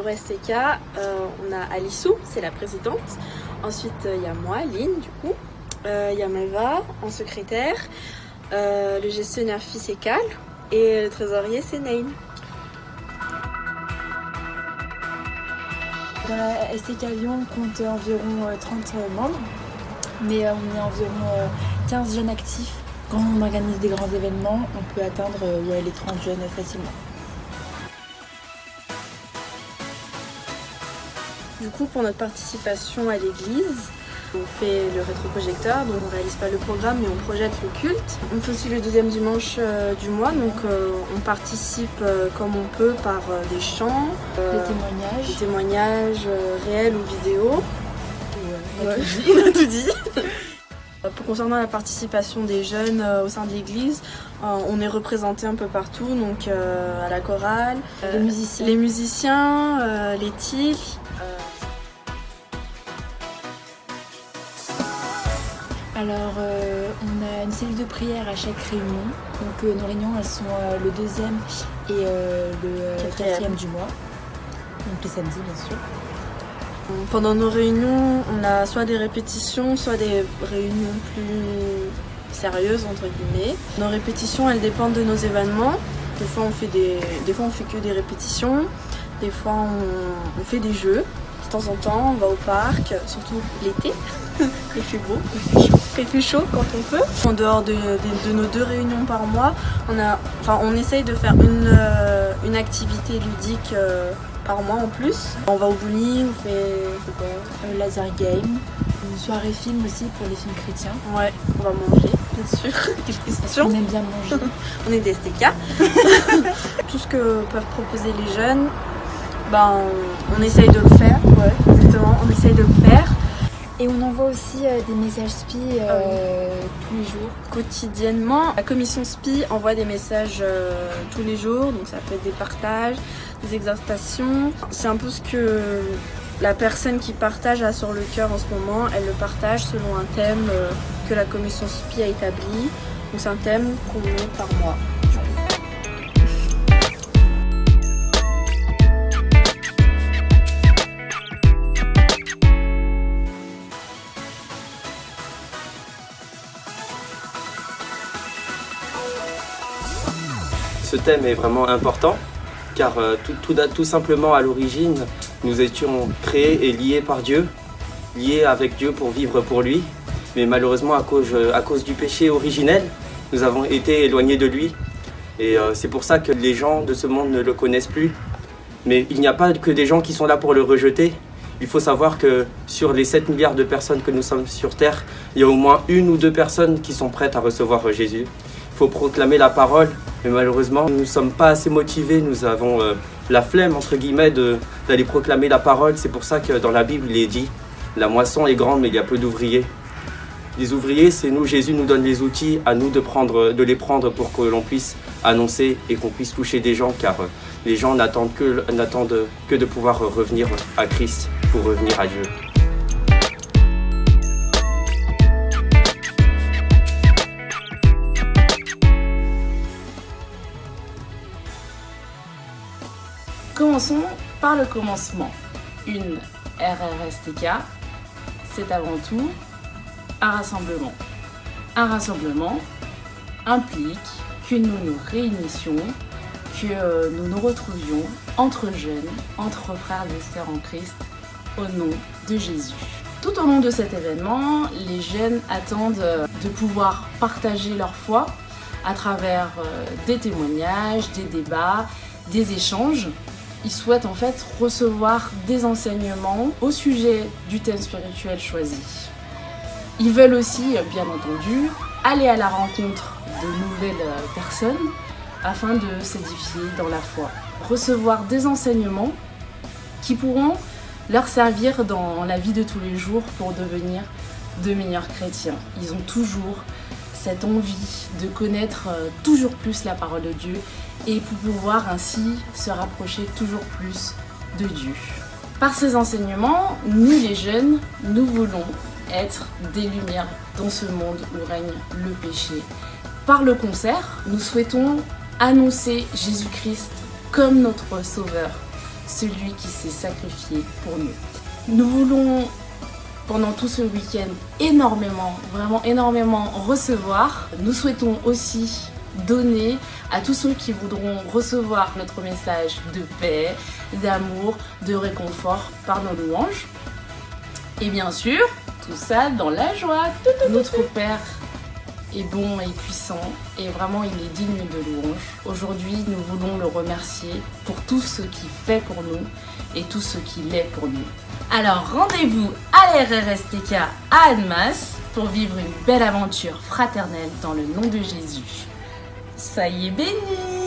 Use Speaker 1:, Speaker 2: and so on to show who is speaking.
Speaker 1: bureau STK, on a Alissou, c'est la présidente. Ensuite, il y a moi, Lynn, du coup. Il y a Malva en secrétaire. Le gestionnaire fils c'est Cal. Et le trésorier, c'est Naïm.
Speaker 2: Dans la STK Lyon, on compte environ 30 membres. Mais on est environ 15 jeunes actifs. Quand on organise des grands événements, on peut atteindre les 30 jeunes facilement.
Speaker 1: Du coup, pour notre participation à l'église, on fait le rétroprojecteur, donc on ne réalise pas le programme, mais on projette le culte. On fait aussi le deuxième dimanche du mois, donc on participe comme on peut par des chants,
Speaker 2: des
Speaker 1: témoignages réels ou vidéo.
Speaker 2: On
Speaker 1: a tout dit. Concernant la participation des jeunes au sein de l'église, on est représenté un peu partout, donc à la chorale, les musiciens, les TIL.
Speaker 2: Alors, on a une cellule de prière à chaque réunion. Donc, nos réunions, elles sont le deuxième et le quatrième du mois. Donc, les samedis, bien sûr.
Speaker 1: Pendant nos réunions, on a soit des répétitions, soit des réunions plus sérieuses, entre guillemets. Nos répétitions, elles dépendent de nos événements. Des fois, on fait que des répétitions. Des fois, on fait des jeux. De temps en temps, on va au parc, surtout l'été. Il fait beau, il fait chaud quand on peut. En dehors de nos 2 réunions par mois, on essaye de faire une activité ludique par mois en plus. On va au bowling, on fait quoi,
Speaker 2: laser game, une soirée film aussi pour les films chrétiens.
Speaker 1: Ouais, on va manger, bien sûr.
Speaker 2: On aime bien manger.
Speaker 1: On est des STK. Tout ce que peuvent proposer les jeunes, on essaye de le faire. Ouais, exactement, on essaye de le faire.
Speaker 2: Et on envoie aussi des messages SPI tous les jours.
Speaker 1: Quotidiennement, la commission SPI envoie des messages tous les jours, donc ça peut être des partages, des exhortations. C'est un peu ce que la personne qui partage a sur le cœur en ce moment. Elle le partage selon un thème que la commission SPI a établi. Donc c'est un thème qu'on met par mois.
Speaker 3: Ce thème est vraiment important car tout simplement à l'origine, nous étions créés et liés par Dieu, liés avec Dieu pour vivre pour lui. Mais malheureusement, à cause du péché originel, nous avons été éloignés de lui. Et c'est pour ça que les gens de ce monde ne le connaissent plus. Mais il n'y a pas que des gens qui sont là pour le rejeter. Il faut savoir que sur les 7 milliards de personnes que nous sommes sur Terre, il y a au moins 1 ou 2 personnes qui sont prêtes à recevoir Jésus. Il faut proclamer la parole, mais malheureusement, nous ne sommes pas assez motivés. Nous avons la flemme, entre guillemets, d'aller proclamer la parole. C'est pour ça que dans la Bible, il est dit « La moisson est grande, mais il y a peu d'ouvriers ». Les ouvriers, c'est nous. Jésus nous donne les outils, à nous de les prendre pour que l'on puisse annoncer et qu'on puisse toucher des gens, car les gens n'attendent que de pouvoir revenir à Christ, pour revenir à Dieu.
Speaker 4: Commençons par le commencement. Une RRSTK, c'est avant tout un rassemblement. Un rassemblement implique que nous nous réunissions, que nous nous retrouvions entre jeunes, entre frères et sœurs en Christ, au nom de Jésus. Tout au long de cet événement, les jeunes attendent de pouvoir partager leur foi à travers des témoignages, des débats, des échanges. Ils souhaitent en fait recevoir des enseignements au sujet du thème spirituel choisi. Ils veulent aussi, bien entendu, aller à la rencontre de nouvelles personnes afin de s'édifier dans la foi. Recevoir des enseignements qui pourront leur servir dans la vie de tous les jours pour devenir de meilleurs chrétiens. Ils ont toujours cette envie de connaître toujours plus la parole de Dieu et pour pouvoir ainsi se rapprocher toujours plus de Dieu. Par ces enseignements, nous les jeunes, nous voulons être des lumières dans ce monde où règne le péché. Par le concert, nous souhaitons annoncer Jésus-Christ comme notre Sauveur, celui qui s'est sacrifié pour nous. Nous voulons, pendant tout ce week-end, énormément, vraiment énormément recevoir. Nous souhaitons aussi donner à tous ceux qui voudront recevoir notre message de paix, d'amour, de réconfort par nos louanges. Et bien sûr, tout ça dans la joie. Notre Père est bon et puissant et vraiment il est digne de louange. Aujourd'hui, nous voulons le remercier pour tout ce qu'il fait pour nous et tout ce qu'il est pour nous. Alors rendez-vous à l'RRSTK à Annemasse pour vivre une belle aventure fraternelle dans le nom de Jésus. Soyez bénis!